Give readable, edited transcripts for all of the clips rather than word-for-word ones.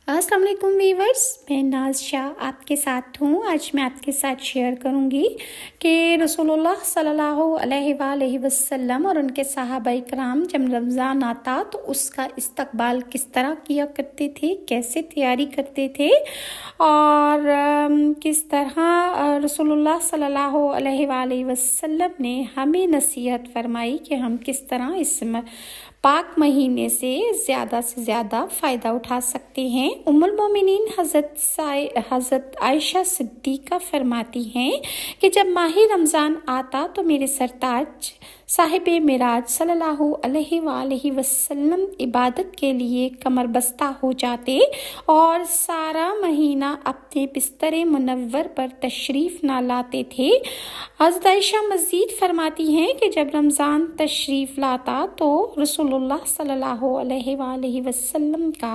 अस्सलाम वालेकुम वीवर्स, मैं नाज शाह आपके साथ हूँ। आज मैं आपके साथ शेयर करूँगी कि रसूलुल्लाह सल्लल्लाहु अलैहि वसल्लम और उनके सहाबा इकराम जब रमज़ान आता तो उसका इस्तकबाल किस तरह किया करते थे, कैसे तैयारी करते थे और किस तरह रसूलुल्लाह सल्लल्लाहु अलैहि वसल्लम ने हमें नसीहत फरमाई कि हम किस तरह इस पाक महीने से ज़्यादा फ़ायदा उठा सकते हैं। उम्मुल मोमिनीन हज़रत आयशा सिद्दीक़ा फरमाती हैं कि जब माह रमज़ान आता तो मेरे सरताज साहिब मिराज सल्लल्लाहु अलैहि वसल्लम इबादत के लिए कमर बस्ता हो जाते और सारा महीना अपने बिस्तर मुनव्वर पर तशरीफ़ ना लाते थे। हज़रत आयशा मज़ीद फरमाती हैं कि जब रमज़ान तशरीफ़ लाता तो रसूलुल्लाह सल्लल्लाहु अलैहि वसल्लम का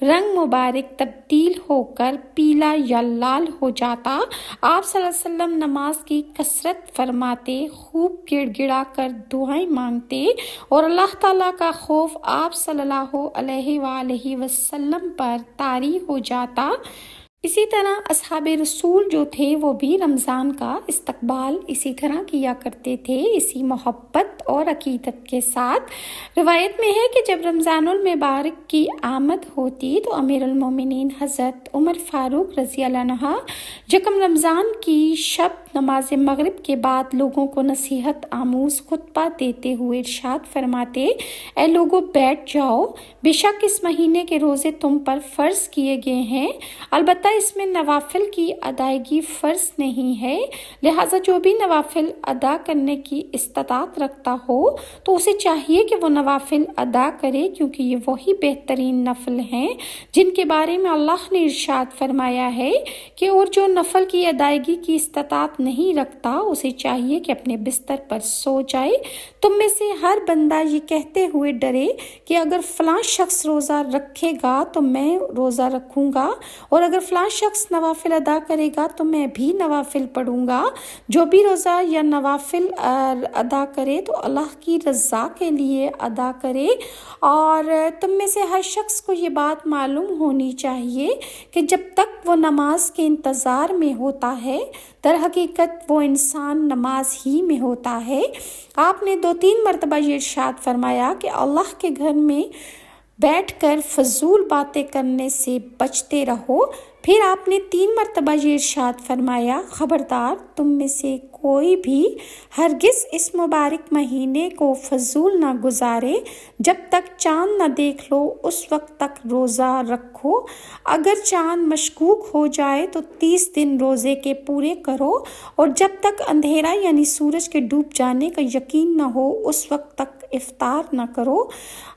रंग मुबारक तब्दील होकर पीला या लाल हो जाता। आप सल्लल्लाहु अलैहि वसल्लम नमाज की कसरत फरमाते, खूब गिड़गिड़ा कर दुआएं मांगते और अल्लाह ताला का खौफ आप सल्लल्लाहु अलैहि वसल्लम पर तारी हो जाता। इसी तरह असहाबे रसूल जो थे वो भी रमज़ान का इस्तकबाल इसी तरह किया करते थे, इसी मोहब्बत और अकीदत के साथ। रिवायत में है कि जब रमज़ानुल मुबारक की आमद होती तो अमीरुल मोमिनीन हज़रत उमर फ़ारूक रज़ी अल्लाह अन्हु यकम रमज़ान की शब नमाज मगरिब के बाद लोगों को नसीहत आमूज़ खुतबा देते हुए इरशाद फरमाते, ऐ लोगों बैठ जाओ, बेशक इस महीने के रोज़े तुम पर फ़र्ज़ किए गए हैं, अलबत्ता इसमें नवाफिल की अदायगी फ़र्ज़ नहीं है, लिहाजा जो भी नवाफिल अदा करने की इस्तात रखता हो तो उसे चाहिए कि वो नवाफिल अदा करे, क्योंकि ये वही बेहतरीन नफल हैं जिनके बारे में अल्लाह ने इरशाद फरमाया है कि और जो नफल की अदायगी की इस्तात नहीं रखता उसे चाहिए कि अपने बिस्तर पर सो जाए। तुम में से हर बंदा ये कहते हुए डरे कि अगर फ़लाँ शख्स रोज़ा रखेगा तो मैं रोज़ा रखूँगा और अगर फ़लाँ शख्स नवाफिल अदा करेगा तो मैं भी नवाफिल पढ़ूँगा। जो भी रोज़ा या नवाफिल अदा करे तो अल्लाह की रज़ा के लिए अदा करे। और तुम में से हर शख्स को ये बात मालूम होनी चाहिए कि जब तक वो नमाज के इंतज़ार में होता है दर हकीकत वो इंसान नमाज ही में होता है। आपने 2-3 मरतबा ये इरशाद फरमाया कि अल्लाह के घर में बैठकर फजूल बातें करने से बचते रहो। फिर आपने 3 मरतबा ये इरशाद फरमाया, खबरदार तुम में से कोई भी हरगिज़ इस मुबारक महीने को फजूल ना गुजारे, जब तक चाँद ना देख लो उस वक्त तक रोज़ा रखो। अगर चाँद मशकूक हो जाए तो 30 दिन रोज़े के पूरे करो और जब तक अंधेरा यानी सूरज के डूब जाने का यकीन ना हो उस वक्त तक इफ्तार ना करो।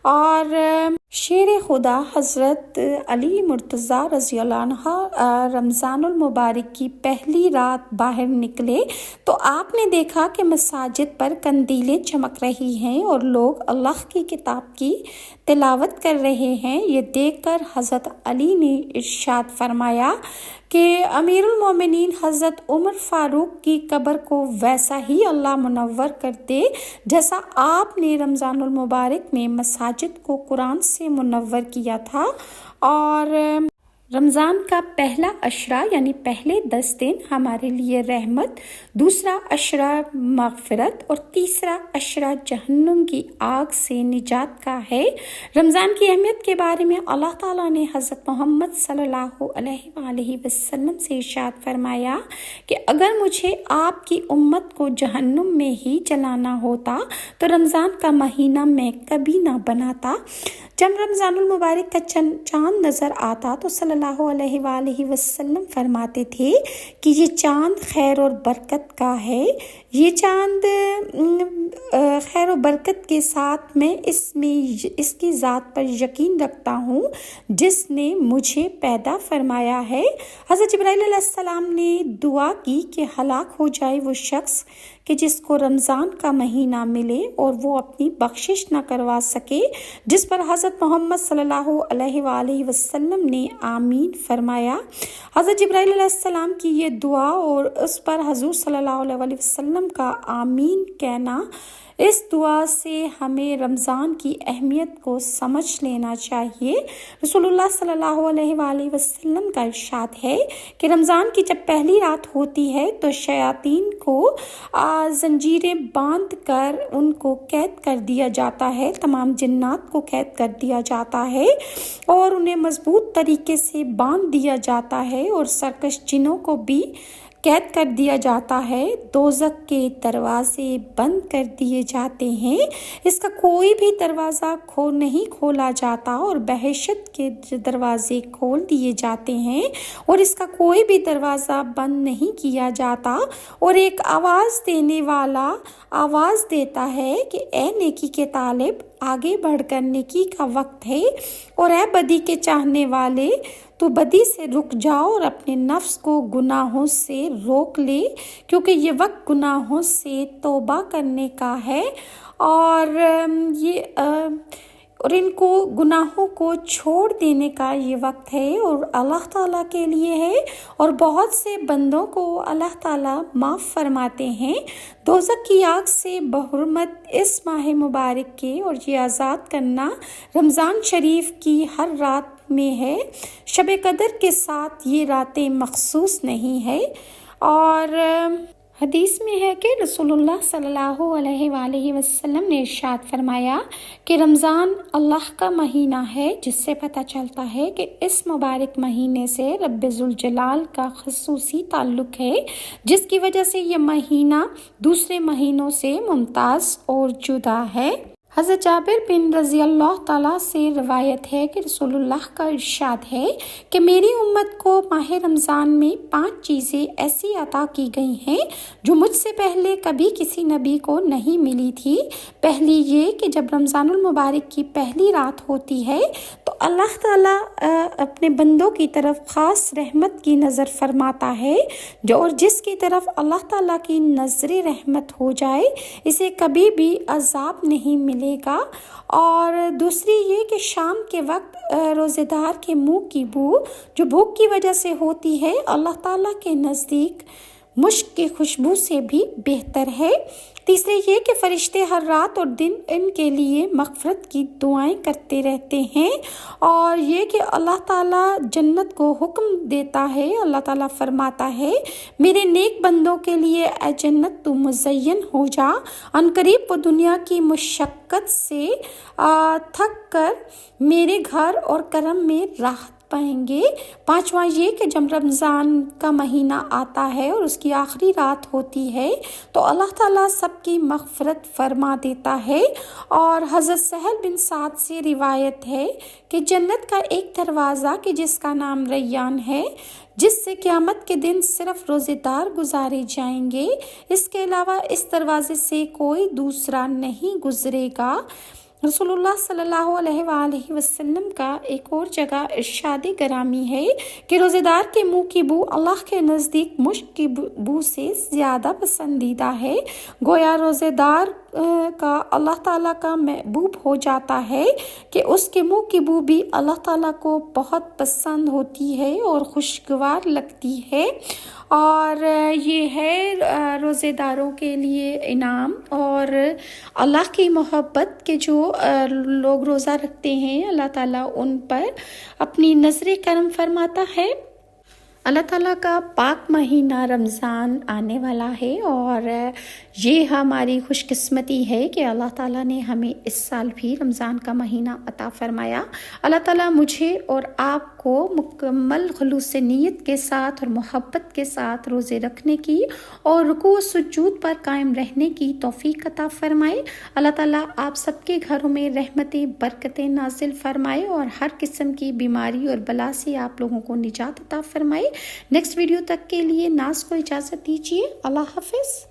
और शेर खुदा हज़रत अली मुर्तज़ा रज़ी अल्लाह अन्हु रमज़ानुल मुबारक की पहली रात बाहर निकले तो आपने देखा कि मसाजिद पर कंदीलें चमक रही हैं और लोग अल्लाह की किताब की तिलावत कर रहे हैं। ये देखकर हज़रत अली ने इरशाद फरमाया कि अमीरुल मोमिनीन हज़रत उमर फ़ारूक की कब्र को वैसा ही अल्लाह मुनव्वर कर दे जैसा आपने रमज़ानुल मुबारक में मसाजिद को कुरान से मुनव्वर किया था। और रमज़ान का पहला अशरा यानी पहले 10 दिन हमारे लिए रहमत, दूसरा अशरा मग़फ़िरत और तीसरा अशरा जहन्नुम की आग से निजात का है। रमज़ान की अहमियत के बारे में अल्लाह ताला ने हज़रत मोहम्मद सल्लल्लाहु अलैहि वसल्लम से इरशाद फरमाया कि अगर मुझे आपकी उम्मत को जहन्नुम में ही जलाना होता तो रमज़ान का महीना मैं कभी ना बनाता। जब रमज़ानुल मुबारक का चाँद नज़र आता तो सल्लल्लाहु अलैहि वसल्लम फरमाते थे कि ये चाँद खैर और बरकत का है। ये चाँद खैर और बरकत के साथ मैं इसकी ज़ात पर यकीन रखता हूँ जिसने मुझे पैदा फरमाया है। हज़रत जिब्राइल अलैहिस्सलाम ने दुआ की कि हलाक हो जाए वो शख्स कि जिसको रमज़ान का महीना मिले और वो अपनी बख्शिश न करवा सके, जिस पर हज़रत मोहम्मद सल्लल्लाहु अलैहि वसल्लम ने आमीन फरमाया। हज़रत जिब्राइल अलैहिस्सलाम की ये दुआ और उस पर हज़ूर सल्लल्लाहु अलैहि वसल्लम وسلم کا آمین کہنا، اس دعا سے ہمیں رمضان کی اہمیت کو سمجھ لینا چاہیے۔ رسول اللہ صلی اللہ علیہ وآلہ وسلم کا ارشاد ہے کہ رمضان کی جب پہلی رات ہوتی ہے تو شیاطین کو زنجیریں باندھ کر ان کو قید کر دیا جاتا ہے، تمام جنات کو قید کر دیا جاتا ہے اور انہیں مضبوط طریقے سے باندھ دیا جاتا ہے، اور سرکش جنوں کو بھی قید کر دیا جاتا ہے۔ دوزخ کے دروازے بند کر دیے جاتے ہیں، اس کا کوئی بھی دروازہ نہیں کھولا جاتا، اور بہشت کے دروازے کھول دیے جاتے ہیں اور اس کا کوئی بھی دروازہ بند نہیں کیا جاتا، اور ایک آواز دینے والا آواز دیتا ہے کہ اے نیکی کے طالب، آگے بڑھ کر نیکی کا وقت ہے، اور اے بدی کے چاہنے والے، تو بدی سے رک جاؤ اور اپنے نفس کو گناہوں سے روک لے، کیونکہ یہ وقت گناہوں سے توبہ کرنے کا ہے، اور ان کو گناہوں کو چھوڑ دینے کا یہ وقت ہے، اور اللہ تعالیٰ کے لیے ہے، اور بہت سے بندوں کو اللہ تعالیٰ معاف فرماتے ہیں۔ دوزخ کی آگ سے بحرمت اس ماہ مبارک کے اور یہ آزاد کرنا رمضان شریف کی ہر رات میں ہے۔ شب قدر کے ساتھ یہ راتیں مخصوص نہیں ہے، اور حدیث میں ہے کہ رسول اللہ صلی اللہ علیہ وآلہ وسلم نے ارشاد فرمایا کہ رمضان اللہ کا مہینہ ہے، جس سے پتہ چلتا ہے کہ اس مبارک مہینے سے رب ذوالجلال کا خصوصی تعلق ہے، جس کی وجہ سے یہ مہینہ دوسرے مہینوں سے ممتاز اور جدا ہے۔ حضرت جابر بن رضی اللہ تعالیٰ سے روایت ہے کہ رسول اللہ کا ارشاد ہے کہ میری امت کو ماہ رمضان میں 5 چیزیں ایسی عطا کی گئی ہیں جو مجھ سے پہلے کبھی کسی نبی کو نہیں ملی تھی۔ پہلی یہ کہ جب رمضان المبارک کی پہلی رات ہوتی ہے تو اللہ تعالیٰ اپنے بندوں کی طرف خاص رحمت کی نظر فرماتا ہے، اور جس کی طرف اللہ تعالیٰ کی نظر رحمت ہو جائے اسے کبھی بھی عذاب نہیں ملے گا۔ اور دوسری یہ کہ شام کے وقت روزے دار کے منہ کی بو جو بھوک کی وجہ سے ہوتی ہے، اللہ تعالیٰ کے نزدیک مشک کی خوشبو سے بھی بہتر ہے۔ تیسرے یہ کہ فرشتے ہر رات اور دن ان کے لیے مغفرت کی دعائیں کرتے رہتے ہیں، اور یہ کہ اللہ تعالیٰ جنت کو حکم دیتا ہے، اللہ تعالیٰ فرماتا ہے میرے نیک بندوں کے لیے اے جنت تو مزین ہو جا، عنقریب وہ دنیا کی مشقت سے تھک کر میرے گھر اور کرم میں راحت پائیں گے۔ پانچواں یہ کہ جب رمضان کا مہینہ آتا ہے اور اس کی آخری رات ہوتی ہے تو اللہ تعالیٰ سب کی مغفرت فرما دیتا ہے، اور حضرت سہل بن سعد سے روایت ہے کہ جنت کا ایک دروازہ کہ جس کا نام ریان ہے، جس سے قیامت کے دن صرف روزے دار گزارے جائیں گے، اس کے علاوہ اس دروازے سے کوئی دوسرا نہیں گزرے گا۔ رسول اللہ صلی اللہ علیہ وآلہ وسلم کا ایک اور جگہ ارشاد گرامی ہے کہ روزے دار کے منہ کی بو اللہ کے نزدیک مشک کی بو سے زیادہ پسندیدہ ہے، گویا روزے دار کا اللہ تعالیٰ کا محبوب ہو جاتا ہے کہ اس کے منہ کی بو بھی اللہ تعالیٰ کو بہت پسند ہوتی ہے اور خوشگوار لگتی ہے۔ اور یہ ہے روزے داروں کے لیے انعام اور اللہ کی محبت کے جو لوگ روزہ رکھتے ہیں، اللہ تعالیٰ ان پر اپنی نظر کرم فرماتا ہے۔ اللہ تعالیٰ کا پاک مہینہ رمضان آنے والا ہے، اور یہ ہماری خوش قسمتی ہے کہ اللہ تعالیٰ نے ہمیں اس سال بھی رمضان کا مہینہ عطا فرمایا۔ اللہ تعالیٰ مجھے اور آپ کو مکمل خلوص نیت کے ساتھ اور محبت کے ساتھ روزے رکھنے کی اور رکوع و سجود پر قائم رہنے کی توفیق عطا فرمائے۔ اللہ تعالیٰ آپ سب کے گھروں میں رحمتیں برکتیں نازل فرمائے اور ہر قسم کی بیماری اور بلا سے آپ لوگوں کو نجات عطا فرمائے۔ نیکسٹ ویڈیو تک کے لیے ناز کو اجازت دیجیے۔ اللہ حافظ۔